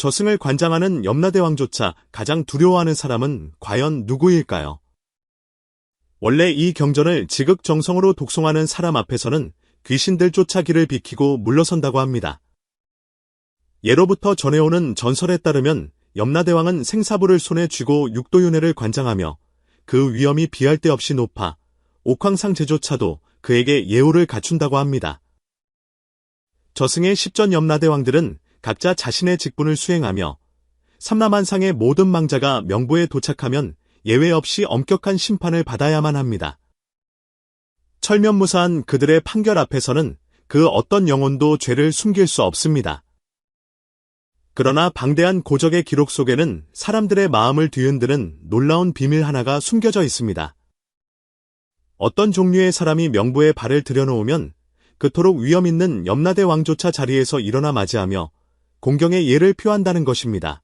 저승을 관장하는 염라대왕조차 가장 두려워하는 사람은 과연 누구일까요? 원래 이 경전을 지극정성으로 독송하는 사람 앞에서는 귀신들조차 길을 비키고 물러선다고 합니다. 예로부터 전해오는 전설에 따르면 염라대왕은 생사부를 손에 쥐고 육도윤회를 관장하며 그 위엄이 비할 데 없이 높아 옥황상제조차도 그에게 예우를 갖춘다고 합니다. 저승의 10전 염라대왕들은 각자 자신의 직분을 수행하며 삼라만상의 모든 망자가 명부에 도착하면 예외 없이 엄격한 심판을 받아야만 합니다. 철면무사한 그들의 판결 앞에서는 그 어떤 영혼도 죄를 숨길 수 없습니다. 그러나 방대한 고적의 기록 속에는 사람들의 마음을 뒤흔드는 놀라운 비밀 하나가 숨겨져 있습니다. 어떤 종류의 사람이 명부에 발을 들여놓으면 그토록 위험 있는 염라대 왕조차 자리에서 일어나 맞이하며 공경의 예를 표한다는 것입니다.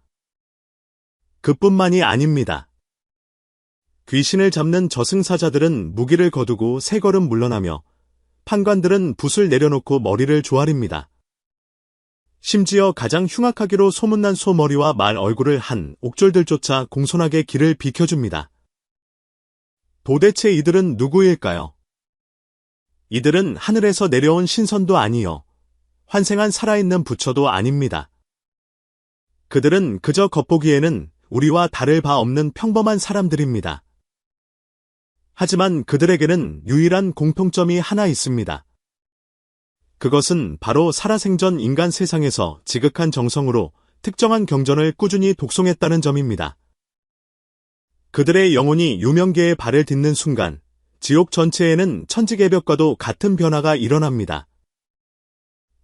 그뿐만이 아닙니다. 귀신을 잡는 저승사자들은 무기를 거두고 세 걸음 물러나며 판관들은 붓을 내려놓고 머리를 조아립니다. 심지어 가장 흉악하기로 소문난 소머리와 말 얼굴을 한 옥졸들조차 공손하게 길을 비켜줍니다. 도대체 이들은 누구일까요? 이들은 하늘에서 내려온 신선도 아니요 환생한 살아있는 부처도 아닙니다. 그들은 그저 겉보기에는 우리와 다를 바 없는 평범한 사람들입니다. 하지만 그들에게는 유일한 공통점이 하나 있습니다. 그것은 바로 살아생전 인간 세상에서 지극한 정성으로 특정한 경전을 꾸준히 독송했다는 점입니다. 그들의 영혼이 유명계에 발을 딛는 순간 지옥 전체에는 천지개벽과도 같은 변화가 일어납니다.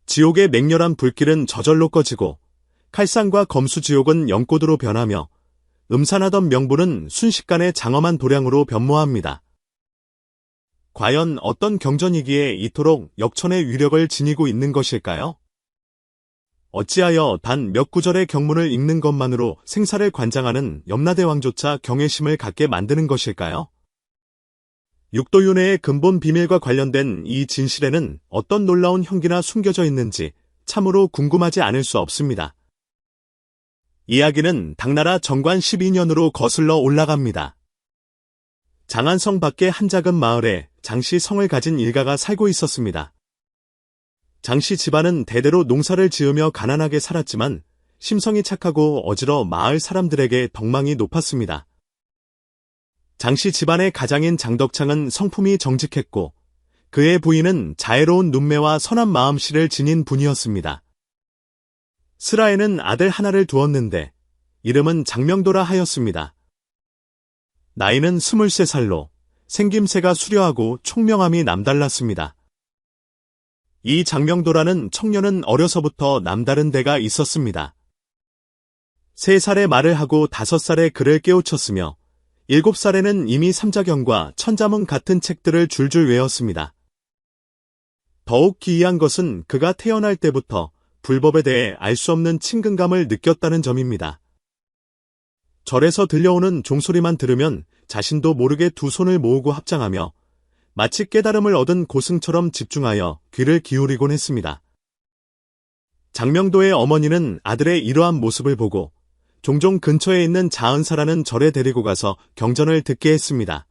지옥의 맹렬한 불길은 저절로 꺼지고 칼상과 검수지옥은 연꽃으로 변하며 음산하던 명부는 순식간에 장엄한 도량으로 변모합니다. 과연 어떤 경전이기에 이토록 역천의 위력을 지니고 있는 것일까요? 어찌하여 단 몇 구절의 경문을 읽는 것만으로 생사를 관장하는 염라대왕조차 경외심을 갖게 만드는 것일까요? 육도윤회의 근본 비밀과 관련된 이 진실에는 어떤 놀라운 형기나 숨겨져 있는지 참으로 궁금하지 않을 수 없습니다. 이야기는 당나라 정관 12년으로 거슬러 올라갑니다. 장안성 밖의 한 작은 마을에 장씨 성을 가진 일가가 살고 있었습니다. 장씨 집안은 대대로 농사를 지으며 가난하게 살았지만 심성이 착하고 어지러 마을 사람들에게 덕망이 높았습니다. 장씨 집안의 가장인 장덕창은 성품이 정직했고 그의 부인은 자애로운 눈매와 선한 마음씨를 지닌 분이었습니다. 슬하에는 아들 하나를 두었는데 이름은 장명도라 하였습니다. 나이는 23살로 생김새가 수려하고 총명함이 남달랐습니다. 이 장명도라는 청년은 어려서부터 남다른 데가 있었습니다. 3살에 말을 하고 5살에 글을 깨우쳤으며 7살에는 이미 삼자경과 천자문 같은 책들을 줄줄 외웠습니다. 더욱 기이한 것은 그가 태어날 때부터 불법에 대해 알 수 없는 친근감을 느꼈다는 점입니다. 절에서 들려오는 종소리만 들으면 자신도 모르게 두 손을 모으고 합장하며 마치 깨달음을 얻은 고승처럼 집중하여 귀를 기울이곤 했습니다. 장명도의 어머니는 아들의 이러한 모습을 보고 종종 근처에 있는 자은사라는 절에 데리고 가서 경전을 듣게 했습니다.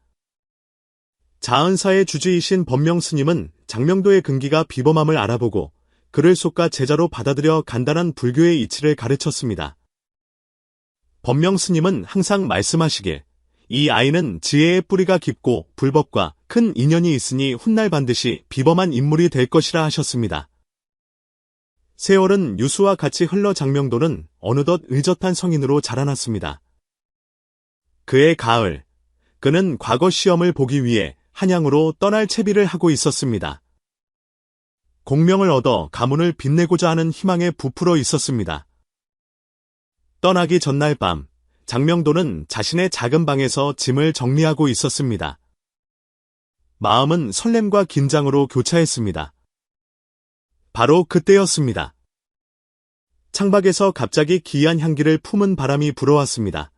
자은사의 주지이신 법명스님은 장명도의 근기가 비범함을 알아보고 그를 속아 제자로 받아들여 간단한 불교의 이치를 가르쳤습니다. 법명스님은 항상 말씀하시길 이 아이는 지혜의 뿌리가 깊고 불법과 큰 인연이 있으니 훗날 반드시 비범한 인물이 될 것이라 하셨습니다. 세월은 유수와 같이 흘러 장명도는 어느덧 의젓한 성인으로 자라났습니다. 그의 가을, 그는 과거 시험을 보기 위해 한양으로 떠날 채비를 하고 있었습니다. 공명을 얻어 가문을 빛내고자 하는 희망에 부풀어 있었습니다. 떠나기 전날 밤, 장명도는 자신의 작은 방에서 짐을 정리하고 있었습니다. 마음은 설렘과 긴장으로 교차했습니다. 바로 그때였습니다. 창밖에서 갑자기 기이한 향기를 품은 바람이 불어왔습니다.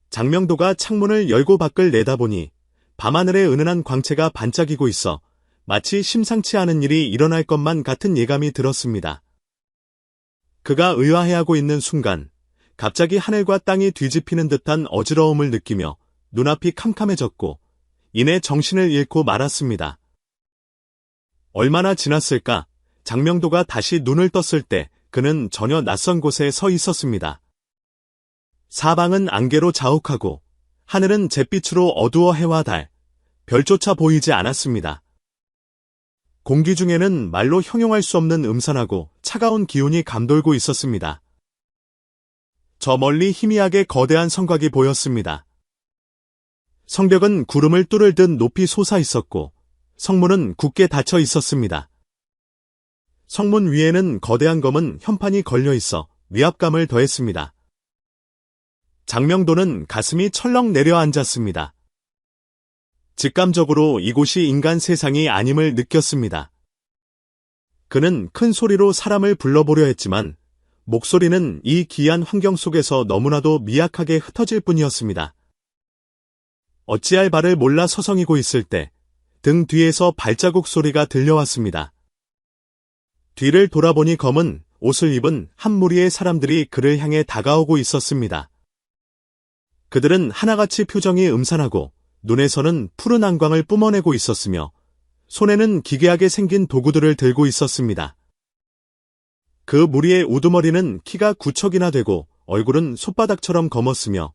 장명도가 창문을 열고 밖을 내다보니 밤하늘에 은은한 광채가 반짝이고 있어 마치 심상치 않은 일이 일어날 것만 같은 예감이 들었습니다. 그가 의아해하고 있는 순간 갑자기 하늘과 땅이 뒤집히는 듯한 어지러움을 느끼며 눈앞이 캄캄해졌고 이내 정신을 잃고 말았습니다. 얼마나 지났을까? 장명도가 다시 눈을 떴을 때 그는 전혀 낯선 곳에 서 있었습니다. 사방은 안개로 자욱하고 하늘은 잿빛으로 어두워 해와 달, 별조차 보이지 않았습니다. 공기 중에는 말로 형용할 수 없는 음산하고 차가운 기운이 감돌고 있었습니다. 저 멀리 희미하게 거대한 성곽이 보였습니다. 성벽은 구름을 뚫을 듯 높이 솟아 있었고 성문은 굳게 닫혀 있었습니다. 성문 위에는 거대한 검은 현판이 걸려 있어 위압감을 더했습니다. 장명도는 가슴이 철렁 내려앉았습니다. 직감적으로 이곳이 인간 세상이 아님을 느꼈습니다. 그는 큰 소리로 사람을 불러보려 했지만 목소리는 이 기이한 환경 속에서 너무나도 미약하게 흩어질 뿐이었습니다. 어찌할 바를 몰라 서성이고 있을 때 등 뒤에서 발자국 소리가 들려왔습니다. 뒤를 돌아보니 검은 옷을 입은 한 무리의 사람들이 그를 향해 다가오고 있었습니다. 그들은 하나같이 표정이 음산하고 눈에서는 푸른 안광을 뿜어내고 있었으며 손에는 기괴하게 생긴 도구들을 들고 있었습니다. 그 무리의 우두머리는 키가 9척이나 되고 얼굴은 손바닥처럼 검었으며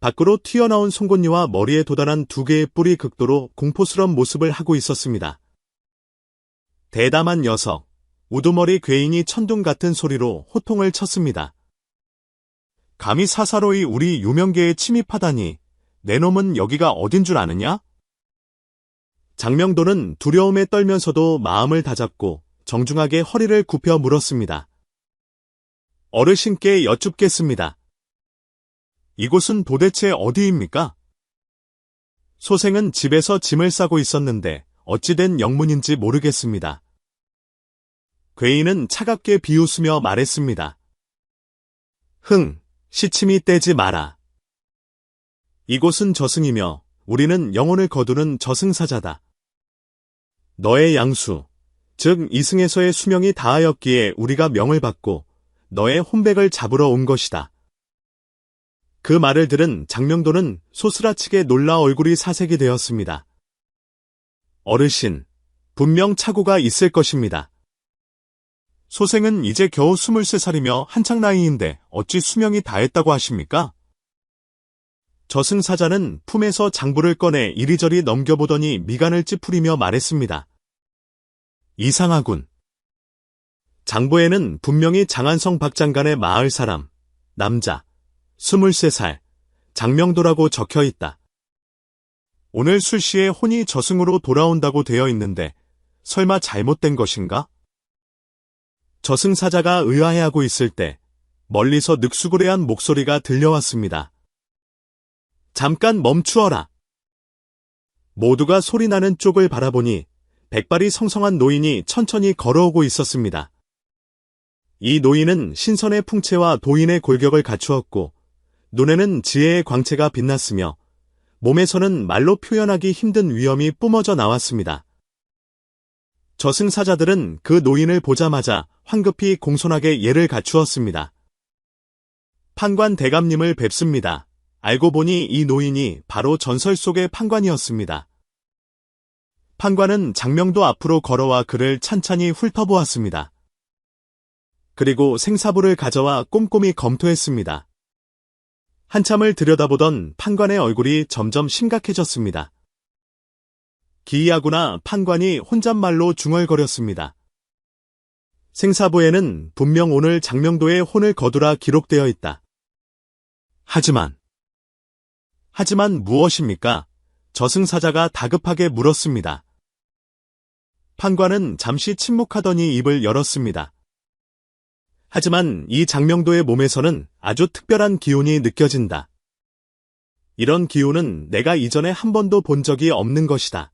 밖으로 튀어나온 송곳니와 머리에 도달한 2개의 뿔이 극도로 공포스러운 모습을 하고 있었습니다. 대담한 녀석, 우두머리 괴인이 천둥 같은 소리로 호통을 쳤습니다. 감히 사사로이 우리 유명계에 침입하다니, 내 놈은 여기가 어딘 줄 아느냐? 장명도는 두려움에 떨면서도 마음을 다잡고 정중하게 허리를 굽혀 물었습니다. 어르신께 여쭙겠습니다. 이곳은 도대체 어디입니까? 소생은 집에서 짐을 싸고 있었는데 어찌된 영문인지 모르겠습니다. 괴인은 차갑게 비웃으며 말했습니다. 흥, 시침이 떼지 마라. 이곳은 저승이며 우리는 영혼을 거두는 저승사자다. 너의 양수, 즉 이승에서의 수명이 다하였기에 우리가 명을 받고 너의 혼백을 잡으러 온 것이다. 그 말을 들은 장명도는 소스라치게 놀라 얼굴이 사색이 되었습니다. 어르신, 분명 착오가 있을 것입니다. 소생은 이제 겨우 23살이며 한창 나이인데 어찌 수명이 다했다고 하십니까? 저승사자는 품에서 장부를 꺼내 이리저리 넘겨보더니 미간을 찌푸리며 말했습니다. 이상하군. 장부에는 분명히 장안성 박장간의 마을 사람, 남자, 23살, 장명도라고 적혀 있다. 오늘 술시에 혼이 저승으로 돌아온다고 되어 있는데 설마 잘못된 것인가? 저승사자가 의아해하고 있을 때 멀리서 늑수구레한 목소리가 들려왔습니다. 잠깐 멈추어라. 모두가 소리나는 쪽을 바라보니 백발이 성성한 노인이 천천히 걸어오고 있었습니다. 이 노인은 신선의 풍채와 도인의 골격을 갖추었고 눈에는 지혜의 광채가 빛났으며 몸에서는 말로 표현하기 힘든 위엄이 뿜어져 나왔습니다. 저승사자들은 그 노인을 보자마자 황급히 공손하게 예를 갖추었습니다. 판관 대감님을 뵙습니다. 알고 보니 이 노인이 바로 전설 속의 판관이었습니다. 판관은 장명도 앞으로 걸어와 그를 찬찬히 훑어보았습니다. 그리고 생사부를 가져와 꼼꼼히 검토했습니다. 한참을 들여다보던 판관의 얼굴이 점점 심각해졌습니다. 기이하구나. 판관이 혼잣말로 중얼거렸습니다. 생사부에는 분명 오늘 장명도의 혼을 거두라 기록되어 있다. 하지만 무엇입니까? 저승사자가 다급하게 물었습니다. 판관은 잠시 침묵하더니 입을 열었습니다. 하지만 이 장명도의 몸에서는 아주 특별한 기운이 느껴진다. 이런 기운은 내가 이전에 한 번도 본 적이 없는 것이다.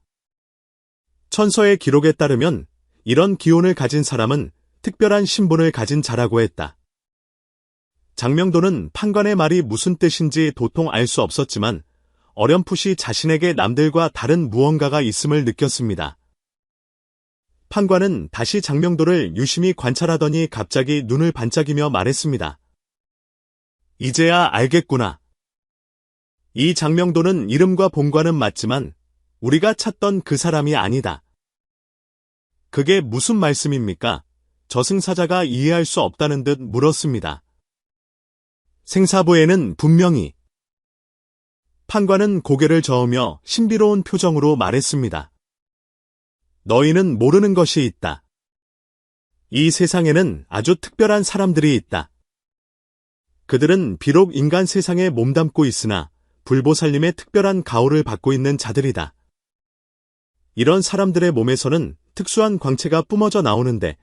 천서의 기록에 따르면 이런 기운을 가진 사람은 특별한 신분을 가진 자라고 했다. 장명도는 판관의 말이 무슨 뜻인지 도통 알 수 없었지만 어렴풋이 자신에게 남들과 다른 무언가가 있음을 느꼈습니다. 판관은 다시 장명도를 유심히 관찰하더니 갑자기 눈을 반짝이며 말했습니다. 이제야 알겠구나. 이 장명도는 이름과 본관은 맞지만 우리가 찾던 그 사람이 아니다. 그게 무슨 말씀입니까? 저승사자가 이해할 수 없다는 듯 물었습니다. 생사부에는 분명히. 판관은 고개를 저으며 신비로운 표정으로 말했습니다. 너희는 모르는 것이 있다. 이 세상에는 아주 특별한 사람들이 있다. 그들은 비록 인간 세상에 몸담고 있으나 불보살님의 특별한 가호를 받고 있는 자들이다. 이런 사람들의 몸에서는 특수한 광채가 뿜어져 나오는데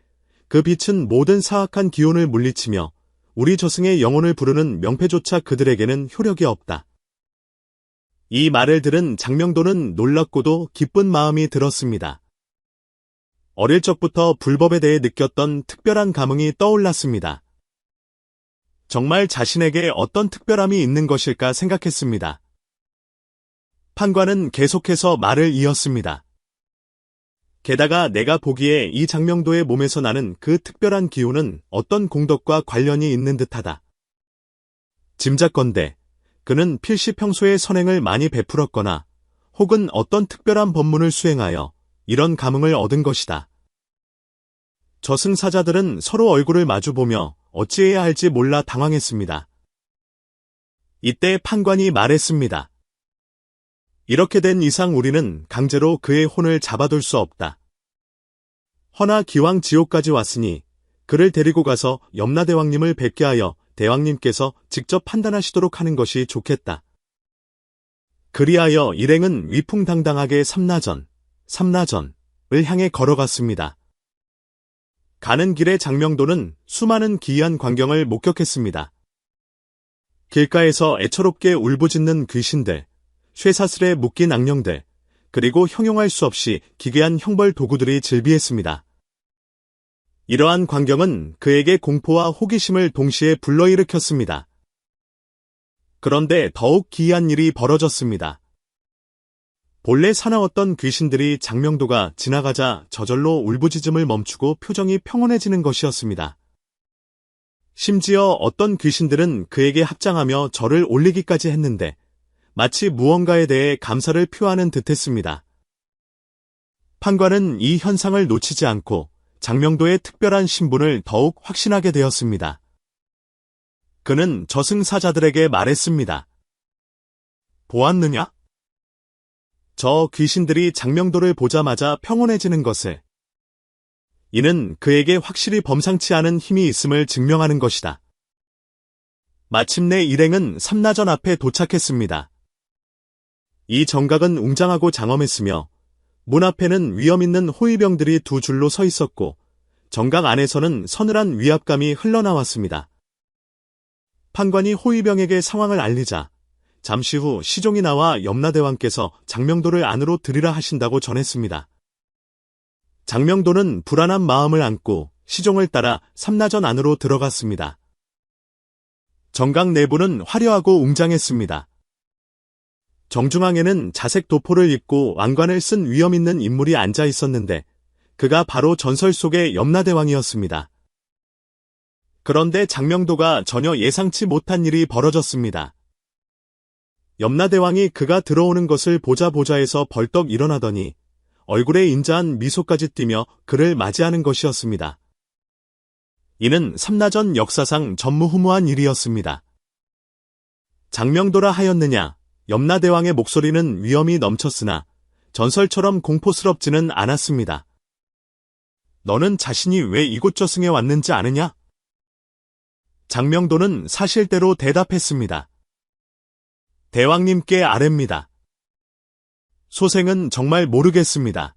그 빛은 모든 사악한 기운을 물리치며 우리 저승의 영혼을 부르는 명패조차 그들에게는 효력이 없다. 이 말을 들은 장명도는 놀랍고도 기쁜 마음이 들었습니다. 어릴 적부터 불법에 대해 느꼈던 특별한 감흥이 떠올랐습니다. 정말 자신에게 어떤 특별함이 있는 것일까 생각했습니다. 판관은 계속해서 말을 이었습니다. 게다가 내가 보기에 이 장명도의 몸에서 나는 그 특별한 기운은 어떤 공덕과 관련이 있는 듯하다. 짐작건대 그는 필시 평소에 선행을 많이 베풀었거나 혹은 어떤 특별한 법문을 수행하여 이런 감흥을 얻은 것이다. 저승사자들은 서로 얼굴을 마주보며 어찌해야 할지 몰라 당황했습니다. 이때 판관이 말했습니다. 이렇게 된 이상 우리는 강제로 그의 혼을 잡아둘 수 없다. 허나 기왕 지옥까지 왔으니 그를 데리고 가서 염라대왕님을 뵙게 하여 대왕님께서 직접 판단하시도록 하는 것이 좋겠다. 그리하여 일행은 위풍당당하게 삼라전을 향해 걸어갔습니다. 가는 길에 장명도는 수많은 기이한 광경을 목격했습니다. 길가에서 애처롭게 울부짖는 귀신들, 쇠사슬에 묶인 악령들, 그리고 형용할 수 없이 기괴한 형벌 도구들이 즐비했습니다. 이러한 광경은 그에게 공포와 호기심을 동시에 불러일으켰습니다. 그런데 더욱 기이한 일이 벌어졌습니다. 본래 사나웠던 귀신들이 장명도가 지나가자 저절로 울부짖음을 멈추고 표정이 평온해지는 것이었습니다. 심지어 어떤 귀신들은 그에게 합장하며 절을 올리기까지 했는데 마치 무언가에 대해 감사를 표하는 듯했습니다. 판관은 이 현상을 놓치지 않고 장명도의 특별한 신분을 더욱 확신하게 되었습니다. 그는 저승사자들에게 말했습니다. 보았느냐? 저 귀신들이 장명도를 보자마자 평온해지는 것을. 이는 그에게 확실히 범상치 않은 힘이 있음을 증명하는 것이다. 마침내 일행은 삼라전 앞에 도착했습니다. 이 정각은 웅장하고 장엄했으며 문 앞에는 위험 있는 호위병들이 두 줄로 서 있었고 정각 안에서는 서늘한 위압감이 흘러나왔습니다. 판관이 호위병에게 상황을 알리자 잠시 후 시종이 나와 염라대왕께서 장명도를 안으로 들이라 하신다고 전했습니다. 장명도는 불안한 마음을 안고 시종을 따라 삼라전 안으로 들어갔습니다. 정각 내부는 화려하고 웅장했습니다. 정중앙에는 자색 도포를 입고 왕관을 쓴 위험 있는 인물이 앉아 있었는데 그가 바로 전설 속의 염라대왕이었습니다. 그런데 장명도가 전혀 예상치 못한 일이 벌어졌습니다. 염라대왕이 그가 들어오는 것을 보자 해서 벌떡 일어나더니 얼굴에 인자한 미소까지 띠며 그를 맞이하는 것이었습니다. 이는 삼라전 역사상 전무후무한 일이었습니다. 장명도라 하였느냐? 염라대왕의 목소리는 위엄이 넘쳤으나 전설처럼 공포스럽지는 않았습니다. 너는 자신이 왜 이곳 저승에 왔는지 아느냐? 장명도는 사실대로 대답했습니다. 대왕님께 아뢰입니다. 소생은 정말 모르겠습니다.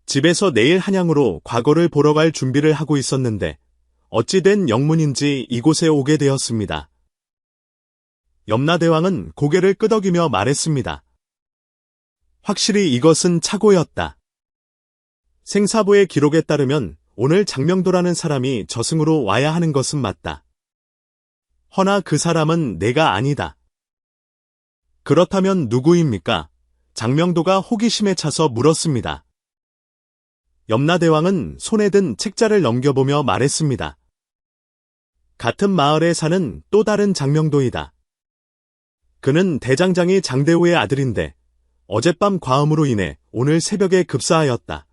집에서 내일 한양으로 과거를 보러 갈 준비를 하고 있었는데 어찌된 영문인지 이곳에 오게 되었습니다. 염라대왕은 고개를 끄덕이며 말했습니다. 확실히 이것은 착오였다. 생사부의 기록에 따르면 오늘 장명도라는 사람이 저승으로 와야 하는 것은 맞다. 허나 그 사람은 내가 아니다. 그렇다면 누구입니까? 장명도가 호기심에 차서 물었습니다. 염라대왕은 손에 든 책자를 넘겨보며 말했습니다. 같은 마을에 사는 또 다른 장명도이다. 그는 대장장이 장대우의 아들인데 어젯밤 과음으로 인해 오늘 새벽에 급사하였다.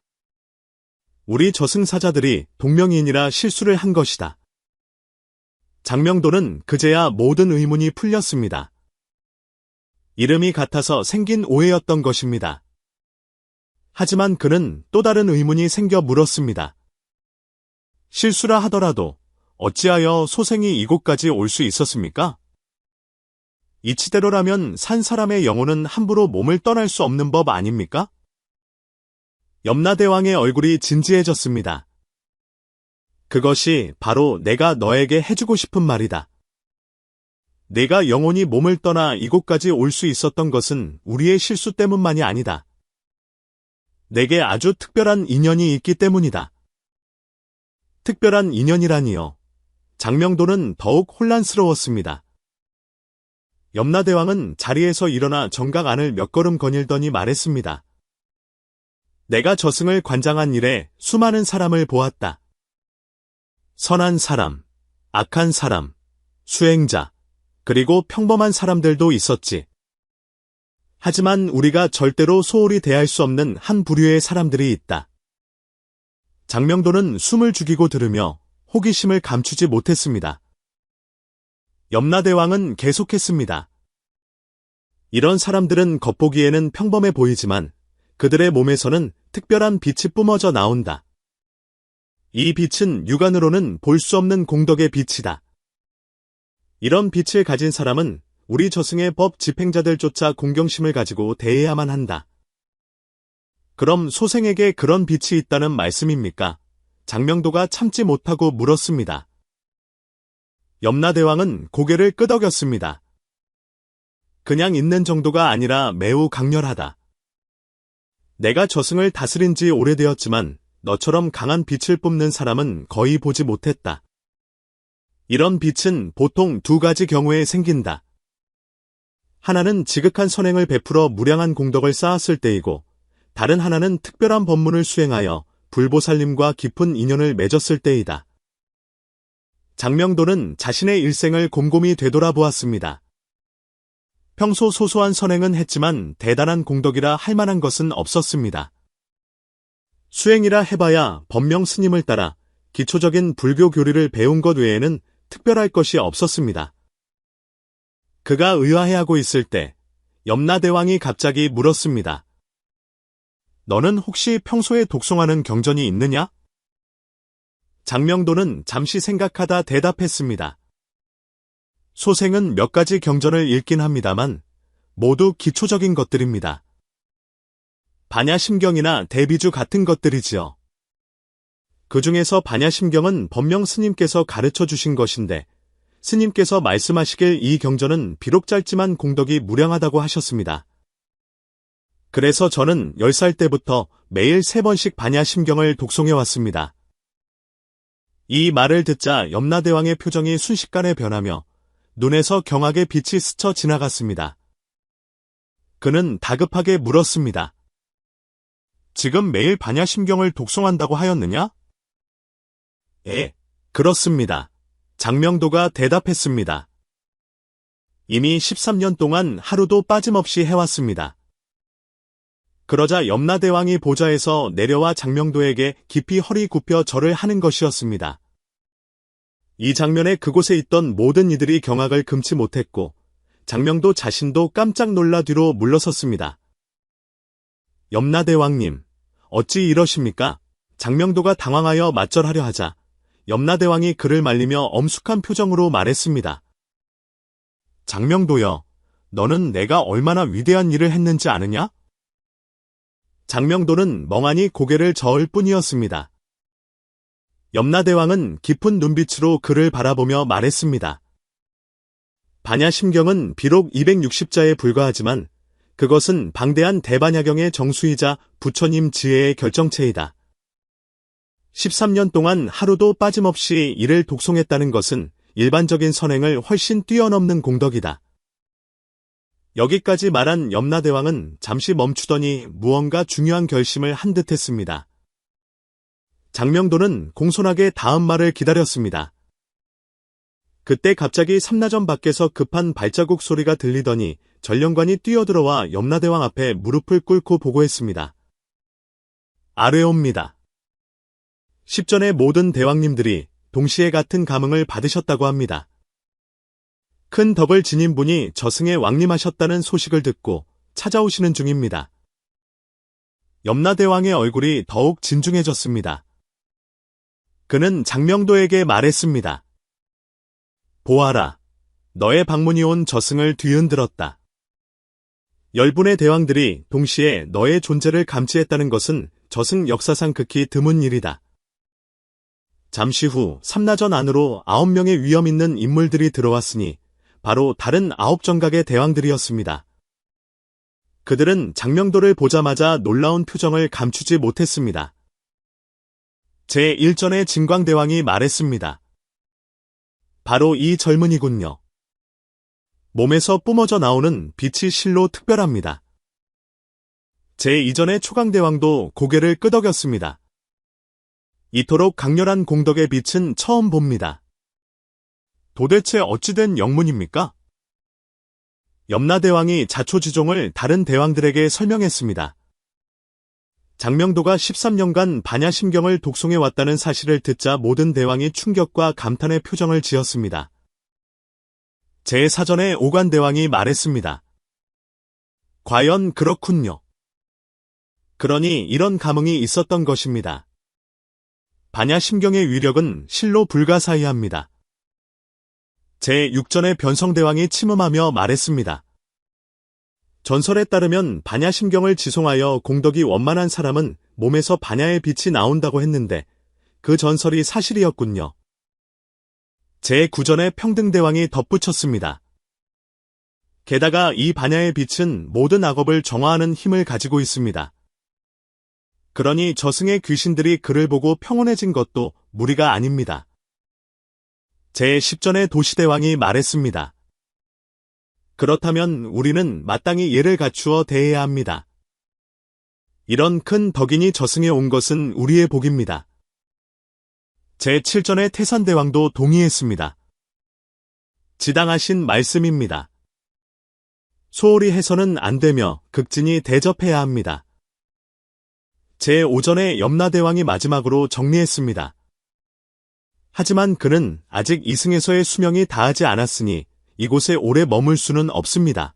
우리 저승사자들이 동명이인이라 실수를 한 것이다. 장명도는 그제야 모든 의문이 풀렸습니다. 이름이 같아서 생긴 오해였던 것입니다. 하지만 그는 또 다른 의문이 생겨 물었습니다. 실수라 하더라도 어찌하여 소생이 이곳까지 올 수 있었습니까? 이치대로라면 산 사람의 영혼은 함부로 몸을 떠날 수 없는 법 아닙니까? 염라대왕의 얼굴이 진지해졌습니다. 그것이 바로 내가 너에게 해주고 싶은 말이다. 내가 영혼이 몸을 떠나 이곳까지 올 수 있었던 것은 우리의 실수 때문만이 아니다. 내게 아주 특별한 인연이 있기 때문이다. 특별한 인연이라니요. 장명도는 더욱 혼란스러웠습니다. 염라대왕은 자리에서 일어나 정각 안을 몇 걸음 거닐더니 말했습니다. 내가 저승을 관장한 일에 수많은 사람을 보았다. 선한 사람, 악한 사람, 수행자, 그리고 평범한 사람들도 있었지. 하지만 우리가 절대로 소홀히 대할 수 없는 한 부류의 사람들이 있다. 장명도는 숨을 죽이고 들으며 호기심을 감추지 못했습니다. 염라대왕은 계속했습니다. 이런 사람들은 겉보기에는 평범해 보이지만 그들의 몸에서는 특별한 빛이 뿜어져 나온다. 이 빛은 육안으로는 볼 수 없는 공덕의 빛이다. 이런 빛을 가진 사람은 우리 저승의 법 집행자들조차 공경심을 가지고 대해야만 한다. 그럼 소생에게 그런 빛이 있다는 말씀입니까? 장명도가 참지 못하고 물었습니다. 염라대왕은 고개를 끄덕였습니다. 그냥 있는 정도가 아니라 매우 강렬하다. 내가 저승을 다스린 지 오래되었지만 너처럼 강한 빛을 뿜는 사람은 거의 보지 못했다. 이런 빛은 보통 두 가지 경우에 생긴다. 하나는 지극한 선행을 베풀어 무량한 공덕을 쌓았을 때이고 다른 하나는 특별한 법문을 수행하여 불보살님과 깊은 인연을 맺었을 때이다. 장명도는 자신의 일생을 곰곰이 되돌아보았습니다. 평소 소소한 선행은 했지만 대단한 공덕이라 할 만한 것은 없었습니다. 수행이라 해봐야 법명 스님을 따라 기초적인 불교 교리를 배운 것 외에는 특별할 것이 없었습니다. 그가 의아해하고 있을 때 염라대왕이 갑자기 물었습니다. 너는 혹시 평소에 독송하는 경전이 있느냐? 장명도는 잠시 생각하다 대답했습니다. 소생은 몇 가지 경전을 읽긴 합니다만 모두 기초적인 것들입니다. 반야심경이나 대비주 같은 것들이지요. 그 중에서 반야심경은 법명 스님께서 가르쳐 주신 것인데 스님께서 말씀하시길 이 경전은 비록 짧지만 공덕이 무량하다고 하셨습니다. 그래서 저는 10살 때부터 매일 3번씩 반야심경을 독송해왔습니다. 이 말을 듣자 염라대왕의 표정이 순식간에 변하며 눈에서 경악의 빛이 스쳐 지나갔습니다. 그는 다급하게 물었습니다. 지금 매일 반야심경을 독송한다고 하였느냐? 예, 그렇습니다. 장명도가 대답했습니다. 이미 13년 동안 하루도 빠짐없이 해왔습니다. 그러자 염라대왕이 보좌에서 내려와 장명도에게 깊이 허리 굽혀 절을 하는 것이었습니다. 이 장면에 그곳에 있던 모든 이들이 경악을 금치 못했고 장명도 자신도 깜짝 놀라 뒤로 물러섰습니다. 염라대왕님, 어찌 이러십니까? 장명도가 당황하여 맞절하려 하자 염라대왕이 그를 말리며 엄숙한 표정으로 말했습니다. 장명도여, 너는 내가 얼마나 위대한 일을 했는지 아느냐? 장명도는 멍하니 고개를 저을 뿐이었습니다. 염라대왕은 깊은 눈빛으로 그를 바라보며 말했습니다. 반야심경은 비록 260자에 불과하지만 그것은 방대한 대반야경의 정수이자 부처님 지혜의 결정체이다. 13년 동안 하루도 빠짐없이 이를 독송했다는 것은 일반적인 선행을 훨씬 뛰어넘는 공덕이다. 여기까지 말한 염라대왕은 잠시 멈추더니 무언가 중요한 결심을 한 듯 했습니다. 장명도는 공손하게 다음 말을 기다렸습니다. 그때 갑자기 삼라전 밖에서 급한 발자국 소리가 들리더니 전령관이 뛰어들어와 염라대왕 앞에 무릎을 꿇고 보고했습니다. 아뢰옵니다. 십전의 모든 대왕님들이 동시에 같은 감흥을 받으셨다고 합니다. 큰 덕을 지닌 분이 저승에 왕림하셨다는 소식을 듣고 찾아오시는 중입니다. 염라대왕의 얼굴이 더욱 진중해졌습니다. 그는 장명도에게 말했습니다. 보아라, 너의 방문이 온 저승을 뒤흔들었다. 10분의 대왕들이 동시에 너의 존재를 감지했다는 것은 저승 역사상 극히 드문 일이다. 잠시 후 삼라전 안으로 9명의 위험 있는 인물들이 들어왔으니 바로 다른 9정각의 대왕들이었습니다. 그들은 장명도를 보자마자 놀라운 표정을 감추지 못했습니다. 제1전의 진광대왕이 말했습니다. 바로 이 젊은이군요. 몸에서 뿜어져 나오는 빛이 실로 특별합니다. 제2전의 초강대왕도 고개를 끄덕였습니다. 이토록 강렬한 공덕의 빛은 처음 봅니다. 도대체 어찌된 영문입니까? 염라대왕이 자초지종을 다른 대왕들에게 설명했습니다. 장명도가 13년간 반야심경을 독송해왔다는 사실을 듣자 모든 대왕이 충격과 감탄의 표정을 지었습니다. 제4전의 오관대왕이 말했습니다. 과연 그렇군요. 그러니 이런 감흥이 있었던 것입니다. 반야심경의 위력은 실로 불가사의합니다. 제6전의 변성대왕이 침음하며 말했습니다. 전설에 따르면 반야심경을 지송하여 공덕이 원만한 사람은 몸에서 반야의 빛이 나온다고 했는데 그 전설이 사실이었군요. 제9전의 평등대왕이 덧붙였습니다. 게다가 이 반야의 빛은 모든 악업을 정화하는 힘을 가지고 있습니다. 그러니 저승의 귀신들이 그를 보고 평온해진 것도 무리가 아닙니다. 제10전의 도시대왕이 말했습니다. 그렇다면 우리는 마땅히 예를 갖추어 대해야 합니다. 이런 큰 덕인이 저승에 온 것은 우리의 복입니다. 제7전의 태산대왕도 동의했습니다. 지당하신 말씀입니다. 소홀히 해서는 안 되며 극진히 대접해야 합니다. 제5전의 염라대왕이 마지막으로 정리했습니다. 하지만 그는 아직 이승에서의 수명이 다하지 않았으니 이곳에 오래 머물 수는 없습니다.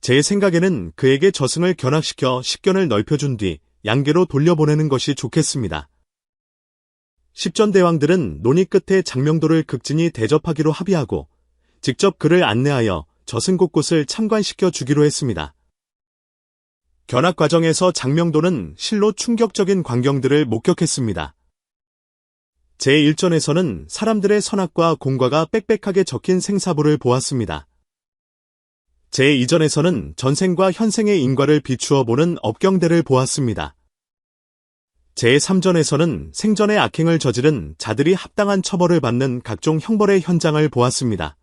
제 생각에는 그에게 저승을 견학시켜 식견을 넓혀준 뒤 양계로 돌려보내는 것이 좋겠습니다. 10전 대왕들은 논의 끝에 장명도를 극진히 대접하기로 합의하고 직접 그를 안내하여 저승 곳곳을 참관시켜 주기로 했습니다. 견학 과정에서 장명도는 실로 충격적인 광경들을 목격했습니다. 제1전에서는 사람들의 선악과 공과가 빽빽하게 적힌 생사부를 보았습니다. 제2전에서는 전생과 현생의 인과를 비추어 보는 업경대를 보았습니다. 제3전에서는 생전의 악행을 저지른 자들이 합당한 처벌을 받는 각종 형벌의 현장을 보았습니다.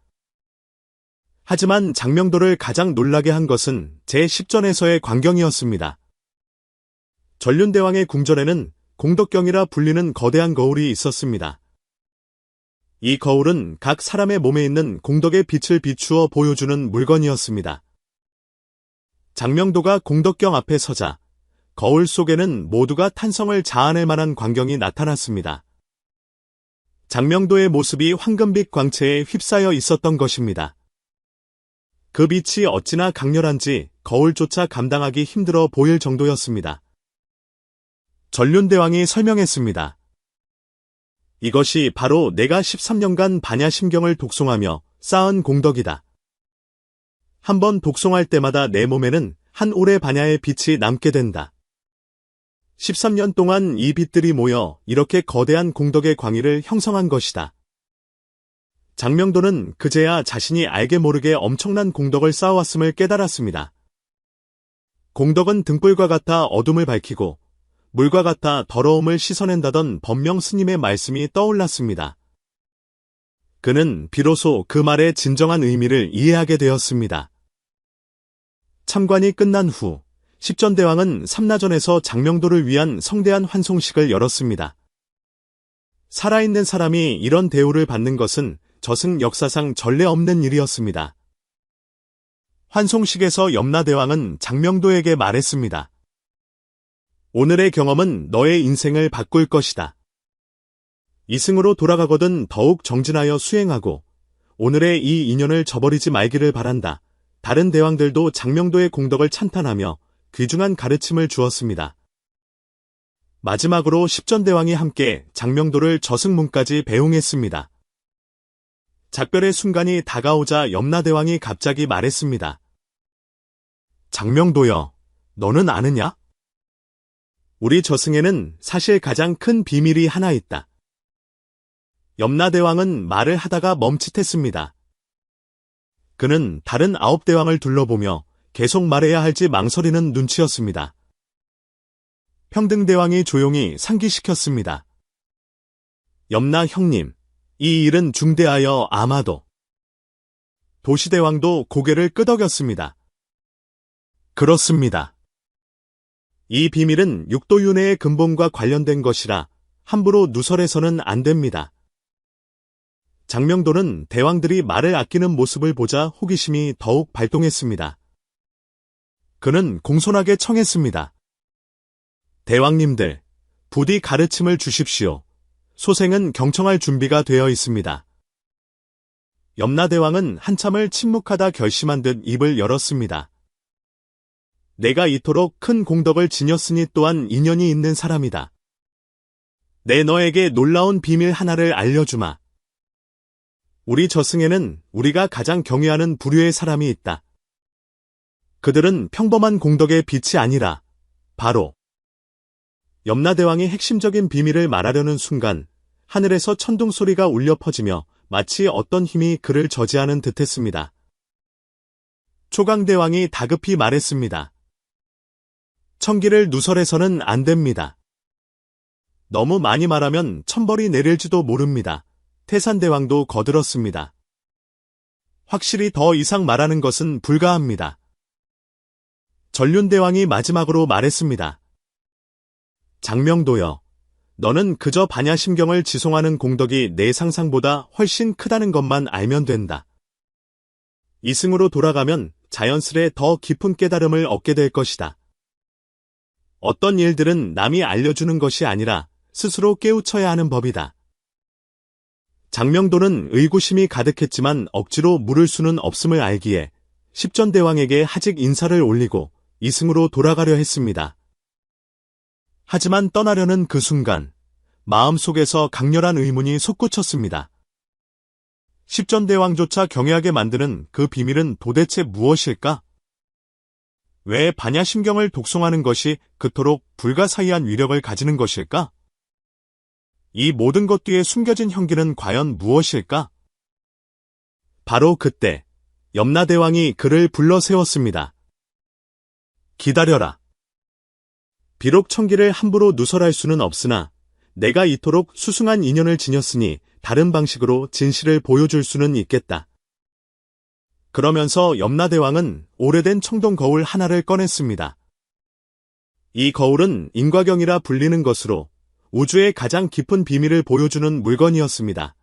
하지만 장명도를 가장 놀라게 한 것은 제10전에서의 광경이었습니다. 전륜대왕의 궁전에는 공덕경이라 불리는 거대한 거울이 있었습니다. 이 거울은 각 사람의 몸에 있는 공덕의 빛을 비추어 보여주는 물건이었습니다. 장명도가 공덕경 앞에 서자 거울 속에는 모두가 탄성을 자아낼 만한 광경이 나타났습니다. 장명도의 모습이 황금빛 광채에 휩싸여 있었던 것입니다. 그 빛이 어찌나 강렬한지 거울조차 감당하기 힘들어 보일 정도였습니다. 전륜대왕이 설명했습니다. 이것이 바로 내가 13년간 반야심경을 독송하며 쌓은 공덕이다. 한번 독송할 때마다 내 몸에는 한 올의 반야의 빛이 남게 된다. 13년 동안 이 빛들이 모여 이렇게 거대한 공덕의 광의를 형성한 것이다. 장명도는 그제야 자신이 알게 모르게 엄청난 공덕을 쌓아왔음을 깨달았습니다. 공덕은 등불과 같아 어둠을 밝히고 물과 같아 더러움을 씻어낸다던 법명 스님의 말씀이 떠올랐습니다. 그는 비로소 그 말의 진정한 의미를 이해하게 되었습니다. 참관이 끝난 후 십전대왕은 삼라전에서 장명도를 위한 성대한 환송식을 열었습니다. 살아있는 사람이 이런 대우를 받는 것은 저승 역사상 전례 없는 일이었습니다. 환송식에서 염라대왕은 장명도에게 말했습니다. 오늘의 경험은 너의 인생을 바꿀 것이다. 이승으로 돌아가거든 더욱 정진하여 수행하고 오늘의 이 인연을 저버리지 말기를 바란다. 다른 대왕들도 장명도의 공덕을 찬탄하며 귀중한 가르침을 주었습니다. 마지막으로 십전대왕이 함께 장명도를 저승문까지 배웅했습니다. 작별의 순간이 다가오자 염라대왕이 갑자기 말했습니다. 장명도여, 너는 아느냐? 우리 저승에는 사실 가장 큰 비밀이 하나 있다. 염라대왕은 말을 하다가 멈칫했습니다. 그는 다른 9대왕을 둘러보며 계속 말해야 할지 망설이는 눈치였습니다. 평등대왕이 조용히 상기시켰습니다. 염라 형님, 이 일은 중대하여 아마도. 도시대왕도 고개를 끄덕였습니다. 그렇습니다. 이 비밀은 육도윤회의 근본과 관련된 것이라 함부로 누설해서는 안 됩니다. 장명도는 대왕들이 말을 아끼는 모습을 보자 호기심이 더욱 발동했습니다. 그는 공손하게 청했습니다. 대왕님들, 부디 가르침을 주십시오. 소생은 경청할 준비가 되어 있습니다. 염라대왕은 한참을 침묵하다 결심한 듯 입을 열었습니다. 내가 이토록 큰 공덕을 지녔으니 또한 인연이 있는 사람이다. 내 너에게 놀라운 비밀 하나를 알려주마. 우리 저승에는 우리가 가장 경외하는 부류의 사람이 있다. 그들은 평범한 공덕의 빛이 아니라 바로 염라대왕이 핵심적인 비밀을 말하려는 순간 하늘에서 천둥 소리가 울려 퍼지며 마치 어떤 힘이 그를 저지하는 듯했습니다. 초강대왕이 다급히 말했습니다. 천기를 누설해서는 안 됩니다. 너무 많이 말하면 천벌이 내릴지도 모릅니다. 태산대왕도 거들었습니다. 확실히 더 이상 말하는 것은 불가합니다. 전륜대왕이 마지막으로 말했습니다. 장명도여, 너는 그저 반야심경을 지송하는 공덕이 내 상상보다 훨씬 크다는 것만 알면 된다. 이승으로 돌아가면 자연스레 더 깊은 깨달음을 얻게 될 것이다. 어떤 일들은 남이 알려주는 것이 아니라 스스로 깨우쳐야 하는 법이다. 장명도는 의구심이 가득했지만 억지로 물을 수는 없음을 알기에 십전대왕에게 하직 인사를 올리고 이승으로 돌아가려 했습니다. 하지만 떠나려는 그 순간 마음속에서 강렬한 의문이 솟구쳤습니다. 십전대왕조차 경외하게 만드는 그 비밀은 도대체 무엇일까? 왜 반야심경을 독송하는 것이 그토록 불가사의한 위력을 가지는 것일까? 이 모든 것 뒤에 숨겨진 형기는 과연 무엇일까? 바로 그때 염라대왕이 그를 불러 세웠습니다. 기다려라. 비록 천기를 함부로 누설할 수는 없으나 내가 이토록 수승한 인연을 지녔으니 다른 방식으로 진실을 보여줄 수는 있겠다. 그러면서 염라대왕은 오래된 청동 거울 하나를 꺼냈습니다. 이 거울은 인과경이라 불리는 것으로 우주의 가장 깊은 비밀을 보여주는 물건이었습니다.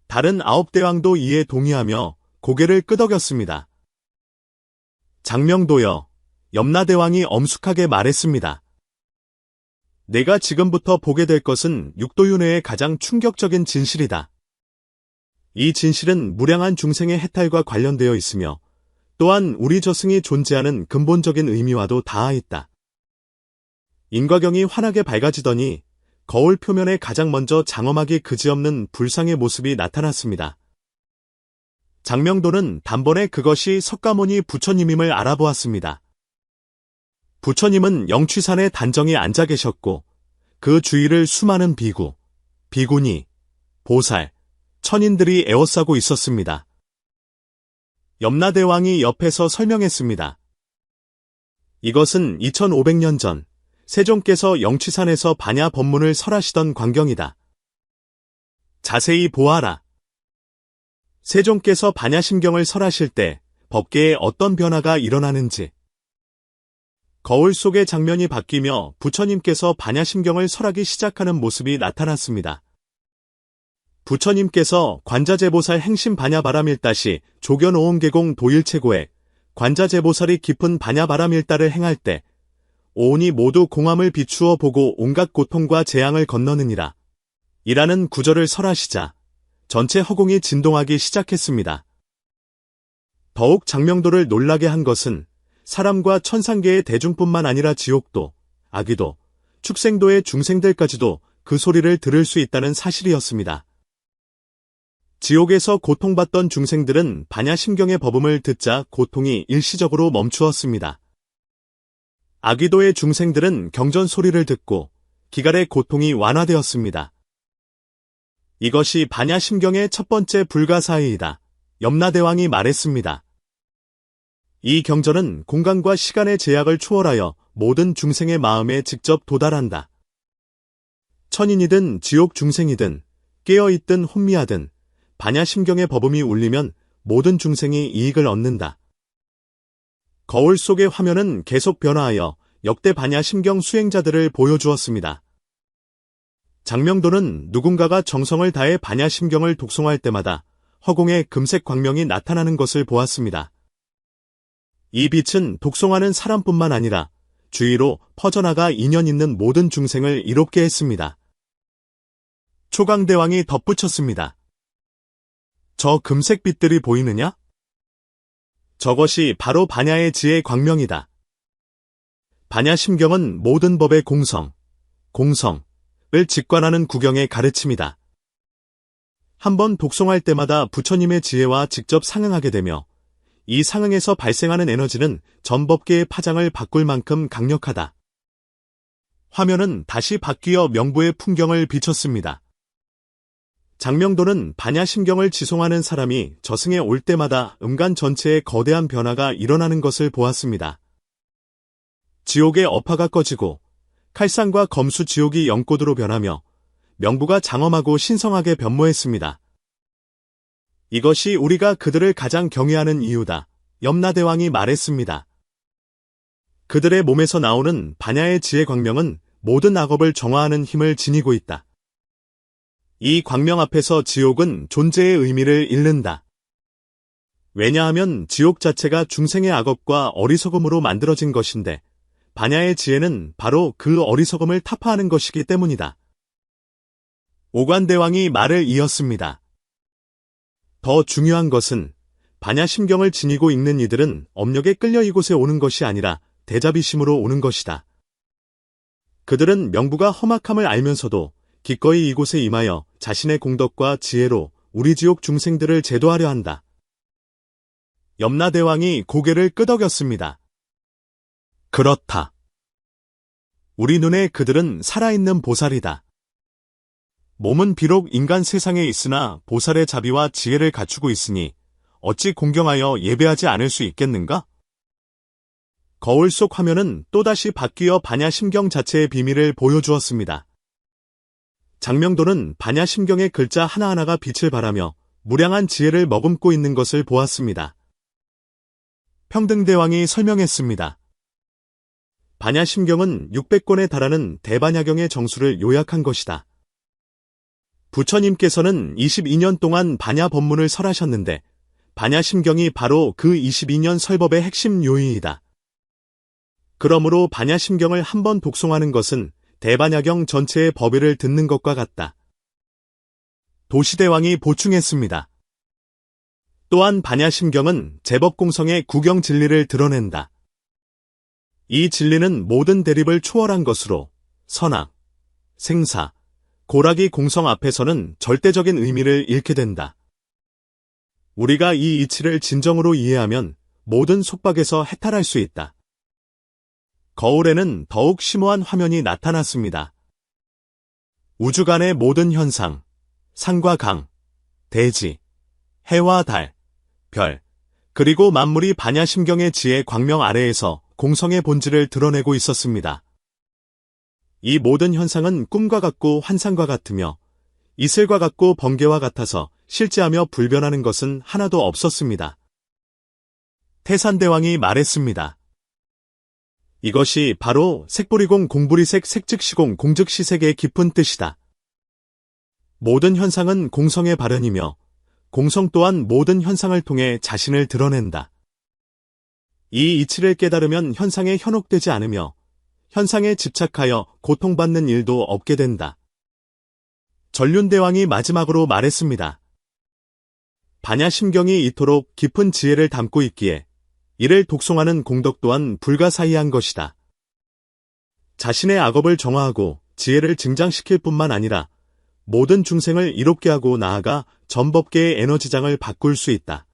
다른 9대왕도 이에 동의하며 고개를 끄덕였습니다. 장명도여, 염라대왕이 엄숙하게 말했습니다. 내가 지금부터 보게 될 것은 육도윤회의 가장 충격적인 진실이다. 이 진실은 무량한 중생의 해탈과 관련되어 있으며 또한 우리 저승이 존재하는 근본적인 의미와도 닿아 있다. 인과경이 환하게 밝아지더니 거울 표면에 가장 먼저 장엄하기 그지없는 불상의 모습이 나타났습니다. 장명도는 단번에 그것이 석가모니 부처님임을 알아보았습니다. 부처님은 영취산에 단정히 앉아 계셨고 그 주위를 수많은 비구, 비구니, 보살, 천인들이 에워싸고 있었습니다. 염라대왕이 옆에서 설명했습니다. 이것은 2500년 전 세종께서 영취산에서 반야 법문을 설하시던 광경이다. 자세히 보아라. 세종께서 반야심경을 설하실 때 법계에 어떤 변화가 일어나는지, 거울 속의 장면이 바뀌며 부처님께서 반야심경을 설하기 시작하는 모습이 나타났습니다. 부처님께서 관자재보살 행심 반야바라밀다시 조견오음계공 도일체고에 관자재보살이 깊은 반야바라밀다를 행할 때 오온이 모두 공함을 비추어 보고 온갖 고통과 재앙을 건너느니라. 이라는 구절을 설하시자 전체 허공이 진동하기 시작했습니다. 더욱 장명도를 놀라게 한 것은 사람과 천상계의 대중뿐만 아니라 지옥도, 아귀도, 축생도의 중생들까지도 그 소리를 들을 수 있다는 사실이었습니다. 지옥에서 고통받던 중생들은 반야심경의 법음을 듣자 고통이 일시적으로 멈추었습니다. 아귀도의 중생들은 경전 소리를 듣고 기갈의 고통이 완화되었습니다. 이것이 반야심경의 첫 번째 불가사의이다. 염라대왕이 말했습니다. 이 경전은 공간과 시간의 제약을 초월하여 모든 중생의 마음에 직접 도달한다. 천인이든 지옥 중생이든 깨어있든 혼미하든 반야심경의 법음이 울리면 모든 중생이 이익을 얻는다. 거울 속의 화면은 계속 변화하여 역대 반야심경 수행자들을 보여주었습니다. 장명도는 누군가가 정성을 다해 반야심경을 독송할 때마다 허공에 금색 광명이 나타나는 것을 보았습니다. 이 빛은 독송하는 사람뿐만 아니라 주위로 퍼져나가 인연 있는 모든 중생을 이롭게 했습니다. 초강대왕이 덧붙였습니다. 저 금색 빛들이 보이느냐? 저것이 바로 반야의 지혜 광명이다. 반야심경은 모든 법의 공성을 직관하는 구경의 가르침이다. 한번 독송할 때마다 부처님의 지혜와 직접 상응하게 되며 이 상응에서 발생하는 에너지는 전 법계의 파장을 바꿀 만큼 강력하다. 화면은 다시 바뀌어 명부의 풍경을 비췄습니다. 장명도는 반야심경을 지송하는 사람이 저승에 올 때마다 음간 전체에 거대한 변화가 일어나는 것을 보았습니다. 지옥의 업화가 꺼지고 칼상과 검수 지옥이 연꽃으로 변하며 명부가 장엄하고 신성하게 변모했습니다. 이것이 우리가 그들을 가장 경외하는 이유다. 염라대왕이 말했습니다. 그들의 몸에서 나오는 반야의 지혜 광명은 모든 악업을 정화하는 힘을 지니고 있다. 이 광명 앞에서 지옥은 존재의 의미를 잃는다. 왜냐하면 지옥 자체가 중생의 악업과 어리석음으로 만들어진 것인데 반야의 지혜는 바로 그 어리석음을 타파하는 것이기 때문이다. 오관대왕이 말을 이었습니다. 더 중요한 것은 반야심경을 지니고 있는 이들은 업력에 끌려 이곳에 오는 것이 아니라 대자비심으로 오는 것이다. 그들은 명부가 험악함을 알면서도 기꺼이 이곳에 임하여 자신의 공덕과 지혜로 우리 지옥 중생들을 제도하려 한다. 염라대왕이 고개를 끄덕였습니다. 그렇다. 우리 눈에 그들은 살아있는 보살이다. 몸은 비록 인간 세상에 있으나 보살의 자비와 지혜를 갖추고 있으니 어찌 공경하여 예배하지 않을 수 있겠는가? 거울 속 화면은 또다시 바뀌어 반야심경 자체의 비밀을 보여주었습니다. 장명도는 반야심경의 글자 하나하나가 빛을 발하며 무량한 지혜를 머금고 있는 것을 보았습니다. 평등대왕이 설명했습니다. 반야심경은 600권에 달하는 대반야경의 정수를 요약한 것이다. 부처님께서는 22년 동안 반야 법문을 설하셨는데 반야심경이 바로 그 22년 설법의 핵심 요인이다. 그러므로 반야심경을 한 번 독송하는 것은 대반야경 전체의 법의를 듣는 것과 같다. 도시대왕이 보충했습니다. 또한 반야심경은 제법공성의 구경 진리를 드러낸다. 이 진리는 모든 대립을 초월한 것으로 선악, 생사, 고락이 공성 앞에서는 절대적인 의미를 잃게 된다. 우리가 이 이치를 진정으로 이해하면 모든 속박에서 해탈할 수 있다. 거울에는 더욱 심오한 화면이 나타났습니다. 우주간의 모든 현상, 산과 강, 대지, 해와 달, 별, 그리고 만물이 반야심경의 지혜 광명 아래에서 공성의 본질을 드러내고 있었습니다. 이 모든 현상은 꿈과 같고 환상과 같으며 이슬과 같고 번개와 같아서 실제하며 불변하는 것은 하나도 없었습니다. 태산대왕이 말했습니다. 이것이 바로 색보리공 공부리색 색즉시공 공즉시색의 깊은 뜻이다. 모든 현상은 공성의 발현이며 공성 또한 모든 현상을 통해 자신을 드러낸다. 이 이치를 깨달으면 현상에 현혹되지 않으며 현상에 집착하여 고통받는 일도 없게 된다. 전륜대왕이 마지막으로 말했습니다. 반야심경이 이토록 깊은 지혜를 담고 있기에 이를 독송하는 공덕 또한 불가사의한 것이다. 자신의 악업을 정화하고 지혜를 증장시킬 뿐만 아니라 모든 중생을 이롭게 하고 나아가 전법계의 에너지장을 바꿀 수 있다.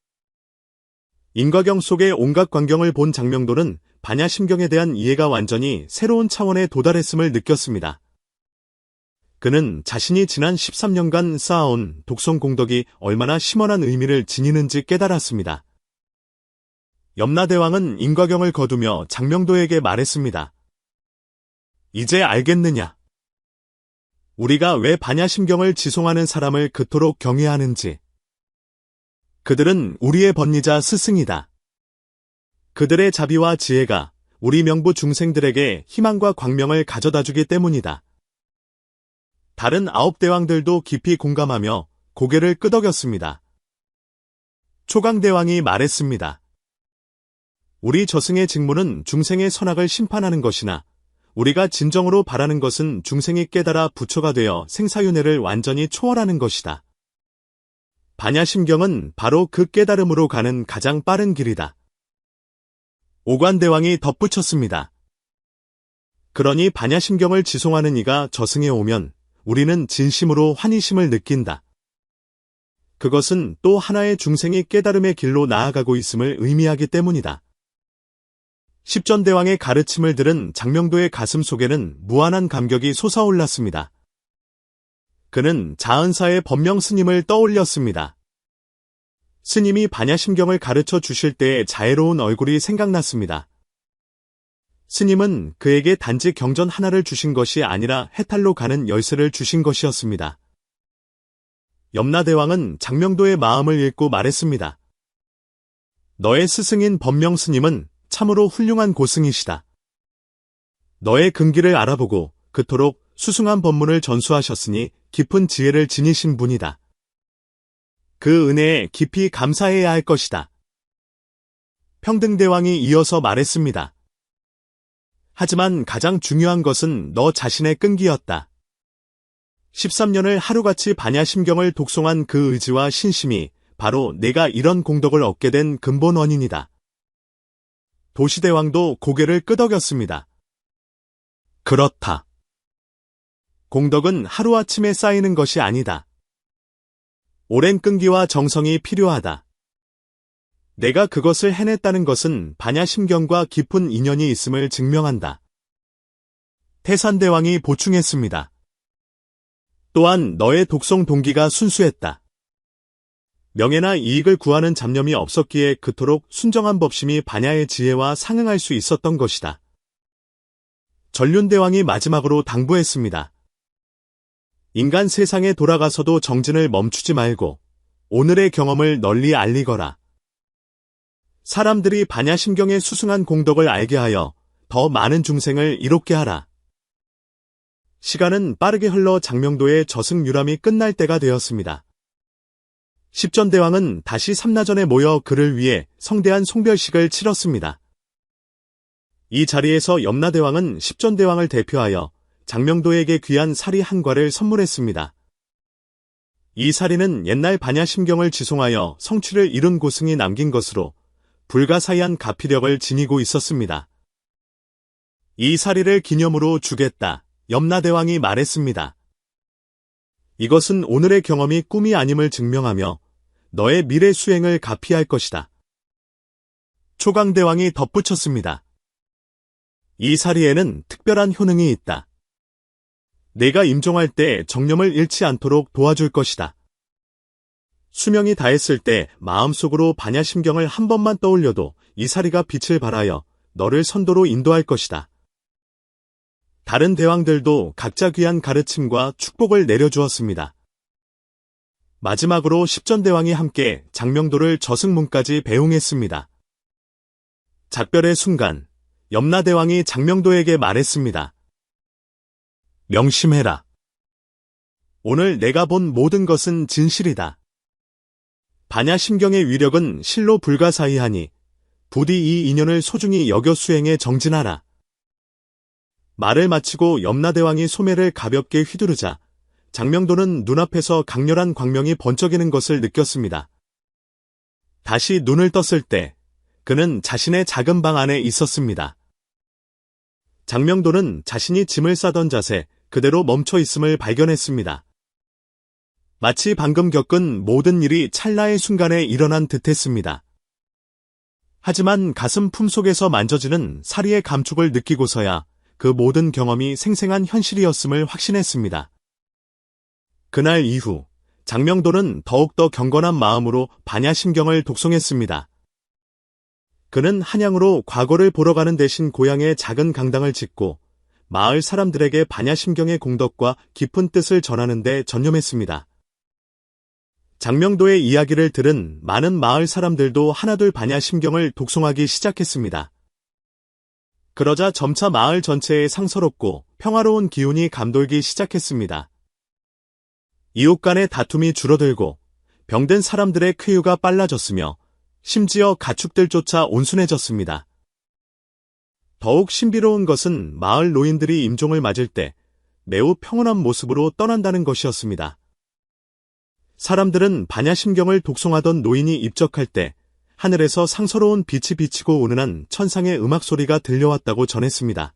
인과경 속의 온갖 광경을 본 장명돌은 반야심경에 대한 이해가 완전히 새로운 차원에 도달했음을 느꼈습니다. 그는 자신이 지난 13년간 쌓아온 독성 공덕이 얼마나 심원한 의미를 지니는지 깨달았습니다. 염라대왕은 인과경을 거두며 장명도에게 말했습니다. 이제 알겠느냐? 우리가 왜 반야심경을 지송하는 사람을 그토록 경외하는지. 그들은 우리의 번리자 스승이다. 그들의 자비와 지혜가 우리 명부 중생들에게 희망과 광명을 가져다주기 때문이다. 다른 9대왕들도 깊이 공감하며 고개를 끄덕였습니다. 초강대왕이 말했습니다. 우리 저승의 직무는 중생의 선악을 심판하는 것이나 우리가 진정으로 바라는 것은 중생이 깨달아 부처가 되어 생사윤회를 완전히 초월하는 것이다. 반야심경은 바로 그 깨달음으로 가는 가장 빠른 길이다. 오관대왕이 덧붙였습니다. 그러니 반야심경을 지송하는 이가 저승에 오면 우리는 진심으로 환희심을 느낀다. 그것은 또 하나의 중생이 깨달음의 길로 나아가고 있음을 의미하기 때문이다. 십전대왕의 가르침을 들은 장명도의 가슴 속에는 무한한 감격이 솟아올랐습니다. 그는 자은사의 법명 스님을 떠올렸습니다. 스님이 반야심경을 가르쳐 주실 때의 자애로운 얼굴이 생각났습니다. 스님은 그에게 단지 경전 하나를 주신 것이 아니라 해탈로 가는 열쇠를 주신 것이었습니다. 염라대왕은 장명도의 마음을 읽고 말했습니다. 너의 스승인 법명 스님은 참으로 훌륭한 고승이시다. 너의 근기를 알아보고 그토록 수승한 법문을 전수하셨으니 깊은 지혜를 지니신 분이다. 그 은혜에 깊이 감사해야 할 것이다. 평등대왕이 이어서 말했습니다. 하지만 가장 중요한 것은 너 자신의 끈기였다. 13년을 하루같이 반야심경을 독송한 그 의지와 신심이 바로 내가 이런 공덕을 얻게 된 근본 원인이다. 도시대왕도 고개를 끄덕였습니다. 그렇다. 공덕은 하루아침에 쌓이는 것이 아니다. 오랜 끈기와 정성이 필요하다. 내가 그것을 해냈다는 것은 반야심경과 깊은 인연이 있음을 증명한다. 태산대왕이 보충했습니다. 또한 너의 독송 동기가 순수했다. 명예나 이익을 구하는 잡념이 없었기에 그토록 순정한 법심이 반야의 지혜와 상응할 수 있었던 것이다. 전륜대왕이 마지막으로 당부했습니다. 인간 세상에 돌아가서도 정진을 멈추지 말고 오늘의 경험을 널리 알리거라. 사람들이 반야심경의 수승한 공덕을 알게 하여 더 많은 중생을 이롭게 하라. 시간은 빠르게 흘러 장명도의 저승유람이 끝날 때가 되었습니다. 십전대왕은 다시 삼라전에 모여 그를 위해 성대한 송별식을 치렀습니다. 이 자리에서 염라대왕은 십전대왕을 대표하여 장명도에게 귀한 사리 한 과를 선물했습니다. 이 사리는 옛날 반야심경을 지송하여 성취를 이룬 고승이 남긴 것으로 불가사의한 가피력을 지니고 있었습니다. 이 사리를 기념으로 주겠다. 염라대왕이 말했습니다. 이것은 오늘의 경험이 꿈이 아님을 증명하며 너의 미래 수행을 가피할 것이다. 초강대왕이 덧붙였습니다. 이 사리에는 특별한 효능이 있다. 내가 임종할 때 정념을 잃지 않도록 도와줄 것이다. 수명이 다했을 때 마음속으로 반야심경을 한 번만 떠올려도 이 사리가 빛을 발하여 너를 선도로 인도할 것이다. 다른 대왕들도 각자 귀한 가르침과 축복을 내려주었습니다. 마지막으로 십전대왕이 함께 장명도를 저승문까지 배웅했습니다. 작별의 순간 염라대왕이 장명도에게 말했습니다. 명심해라. 오늘 내가 본 모든 것은 진실이다. 반야심경의 위력은 실로 불가사의하니 부디 이 인연을 소중히 여겨 수행에 정진하라. 말을 마치고 염라대왕이 소매를 가볍게 휘두르자 장명도는 눈앞에서 강렬한 광명이 번쩍이는 것을 느꼈습니다. 다시 눈을 떴을 때 그는 자신의 작은 방 안에 있었습니다. 장명도는 자신이 짐을 싸던 자세 그대로 멈춰 있음을 발견했습니다. 마치 방금 겪은 모든 일이 찰나의 순간에 일어난 듯했습니다. 하지만 가슴 품속에서 만져지는 사리의 감촉을 느끼고서야 그 모든 경험이 생생한 현실이었음을 확신했습니다. 그날 이후 장명도는 더욱더 경건한 마음으로 반야심경을 독송했습니다. 그는 한양으로 과거를 보러 가는 대신 고향에 작은 강당을 짓고 마을 사람들에게 반야심경의 공덕과 깊은 뜻을 전하는 데 전념했습니다. 장명도의 이야기를 들은 많은 마을 사람들도 하나둘 반야심경을 독송하기 시작했습니다. 그러자 점차 마을 전체에 상서롭고 평화로운 기운이 감돌기 시작했습니다. 이웃 간의 다툼이 줄어들고 병든 사람들의 쾌유가 빨라졌으며 심지어 가축들조차 온순해졌습니다. 더욱 신비로운 것은 마을 노인들이 임종을 맞을 때 매우 평온한 모습으로 떠난다는 것이었습니다. 사람들은 반야심경을 독송하던 노인이 입적할 때 하늘에서 상서로운 빛이 비치고 은은한 천상의 음악 소리가 들려왔다고 전했습니다.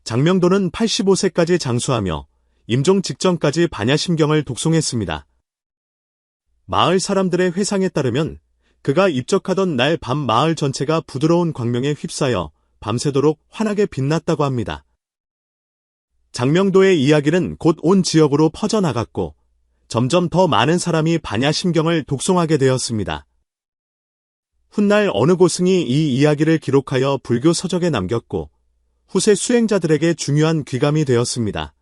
장명도는 85세까지 장수하며 임종 직전까지 반야심경을 독송했습니다. 마을 사람들의 회상에 따르면 그가 입적하던 날 밤 마을 전체가 부드러운 광명에 휩싸여 밤새도록 환하게 빛났다고 합니다. 장명도의 이야기는 곧 온 지역으로 퍼져나갔고 점점 더 많은 사람이 반야심경을 독송하게 되었습니다. 훗날 어느 고승이 이 이야기를 기록하여 불교 서적에 남겼고 후세 수행자들에게 중요한 귀감이 되었습니다.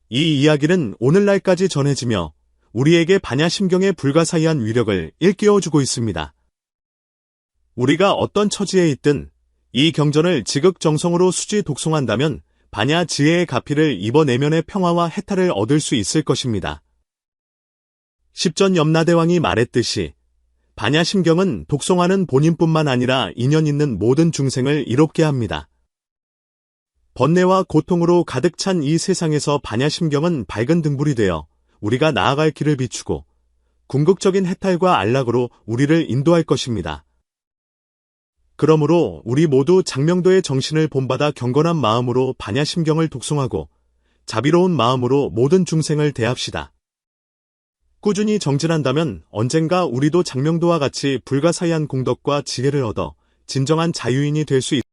이 이야기는 오늘날까지 전해지며 우리에게 반야심경의 불가사의한 위력을 일깨워주고 있습니다. 우리가 어떤 처지에 있든 이 경전을 지극정성으로 수지 독송한다면 반야지혜의 가피를 입어 내면의 평화와 해탈을 얻을 수 있을 것입니다. 십전 염라대왕이 말했듯이 반야심경은 독송하는 본인뿐만 아니라 인연 있는 모든 중생을 이롭게 합니다. 번뇌와 고통으로 가득 찬 이 세상에서 반야심경은 밝은 등불이 되어 우리가 나아갈 길을 비추고 궁극적인 해탈과 안락으로 우리를 인도할 것입니다. 그러므로 우리 모두 장명도의 정신을 본받아 경건한 마음으로 반야심경을 독송하고 자비로운 마음으로 모든 중생을 대합시다. 꾸준히 정진한다면 언젠가 우리도 장명도와 같이 불가사의한 공덕과 지혜를 얻어 진정한 자유인이 될 수 있습니다.